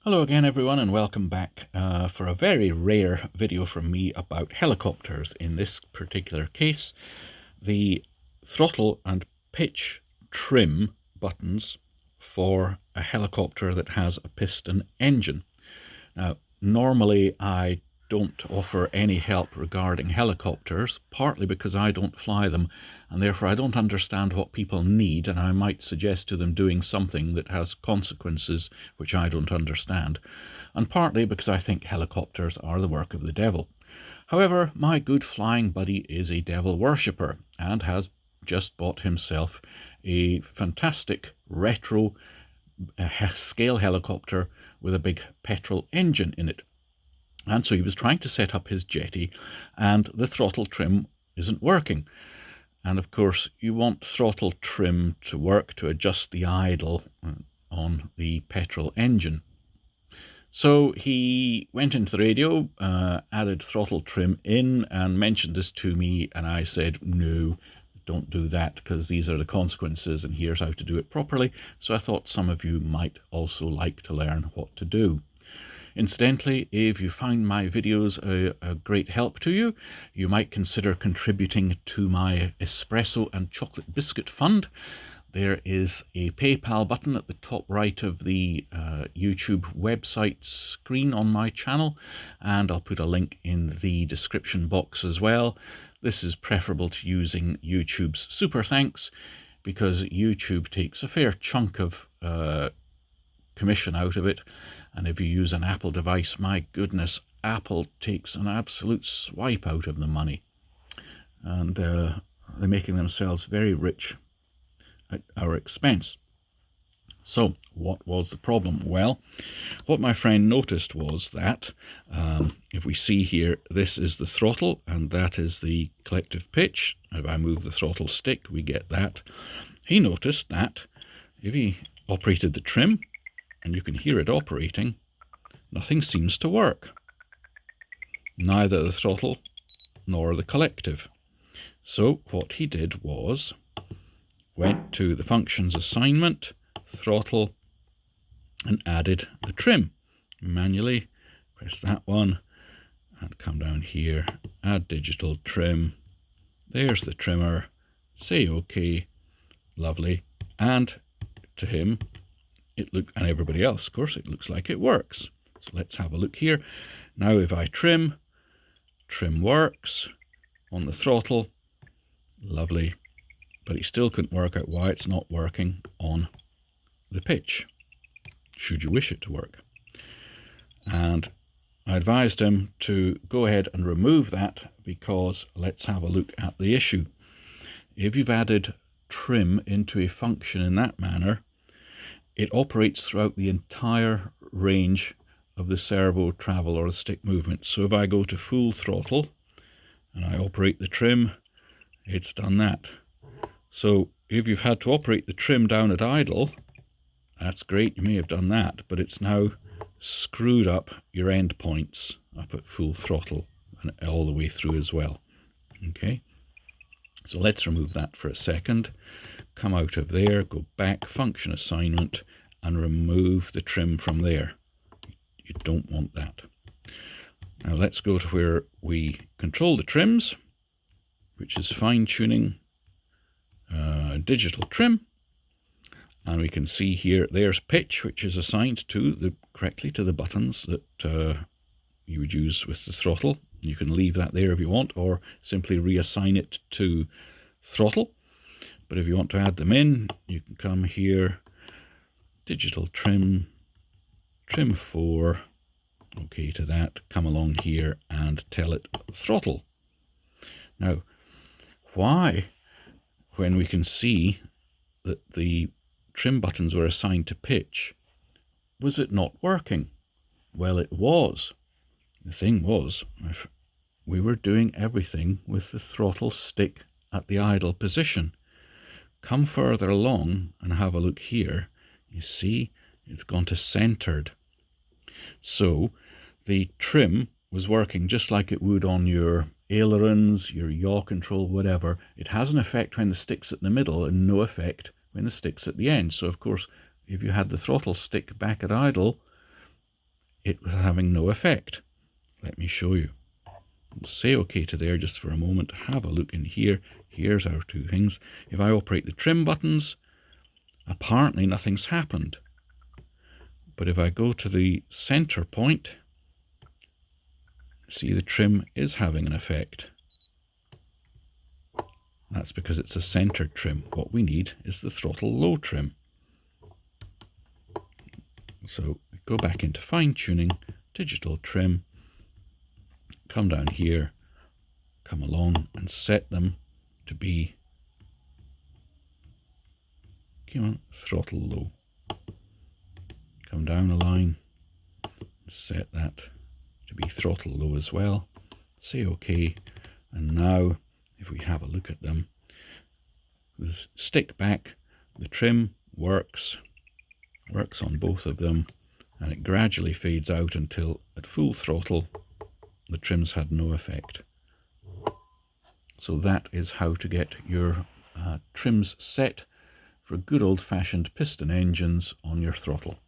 Hello again everyone, and welcome back for a very rare video from me about helicopters. In this particular case, the throttle and pitch trim buttons for a helicopter that has a piston engine. Now, normally I don't offer any help regarding helicopters, partly because I don't fly them, and therefore I don't understand what people need, and I might suggest to them doing something that has consequences which I don't understand, and partly because I think helicopters are the work of the devil. However, my good flying buddy is a devil worshipper and has just bought himself a fantastic retro scale helicopter with a big petrol engine in it. And so he was trying to set up his Jeti, and the throttle trim isn't working. And of course, you want throttle trim to work to adjust the idle on the petrol engine. So he went into the radio, added throttle trim in, and mentioned this to me, and I said, no, don't do that, because these are the consequences, and here's how to do it properly. So I thought some of you might also like to learn what to do. Incidentally, if you find my videos a great help to you, you might consider contributing to my espresso and chocolate biscuit fund. There is a PayPal button at the top right of the YouTube website screen on my channel, and I'll put a link in the description box as well. This is preferable to using YouTube's Super Thanks, because YouTube takes a fair chunk of commission out of it, and if you use an Apple device, my goodness, Apple takes an absolute swipe out of the money, and they're making themselves very rich at our expense. So what was the problem? Well, what my friend noticed was that if we see here, this is the throttle and that is the collective pitch. If I move the throttle stick, we get that. He noticed that if he operated the trim, and you can hear it operating, nothing seems to work. Neither the throttle nor the collective. So what he did was went to the functions assignment, throttle, and added the trim. Manually press that one and come down here, add digital trim. There's the trimmer. Say OK. Lovely. And to him, and everybody else, of course, it looks like it works. So let's have a look here. Now if I trim works on the throttle. Lovely. But he still couldn't work out why it's not working on the pitch, should you wish it to work. And I advised him to go ahead and remove that, because let's have a look at the issue. If you've added trim into a function in that manner, it operates throughout the entire range of the servo travel or the stick movement. So if I go to full throttle and I operate the trim, it's done that. So if you've had to operate the trim down at idle, that's great, you may have done that, but it's now screwed up your end points up at full throttle and all the way through as well. Okay, so let's remove that for a second. Come out of there, go back, function assignment, and remove the trim from there. You don't want that. Now let's go to where we control the trims, which is fine-tuning digital trim. And we can see here, there's pitch, which is assigned to correctly to the buttons that you would use with the throttle. You can leave that there if you want, or simply reassign it to throttle. But if you want to add them in, you can come here, digital trim, trim 4, OK to that, come along here and tell it throttle. Now, why, when we can see that the trim buttons were assigned to pitch, was it not working? Well, it was. The thing was, we were doing everything with the throttle stick at the idle position. Come further along and have a look here. You see, it's gone to centered. So the trim was working just like it would on your ailerons, your yaw control, whatever. It has an effect when the stick's at the middle and no effect when the stick's at the end. So of course, if you had the throttle stick back at idle, it was having no effect. Let me show you. We'll say OK to there just for a moment. Have a look in here. Here's our two things. If I operate the trim buttons, apparently nothing's happened. But if I go to the center point, see the trim is having an effect. That's because it's a centered trim. What we need is the throttle low trim. So go back into fine tuning, digital trim, come down here, come along and set them to be, come on, throttle low. Come down a line, set that to be throttle low as well. Say OK, and now if we have a look at them, the stick back, the trim works on both of them, and it gradually fades out until at full throttle the trims had no effect. So that is how to get your trims set for good old-fashioned piston engines on your throttle.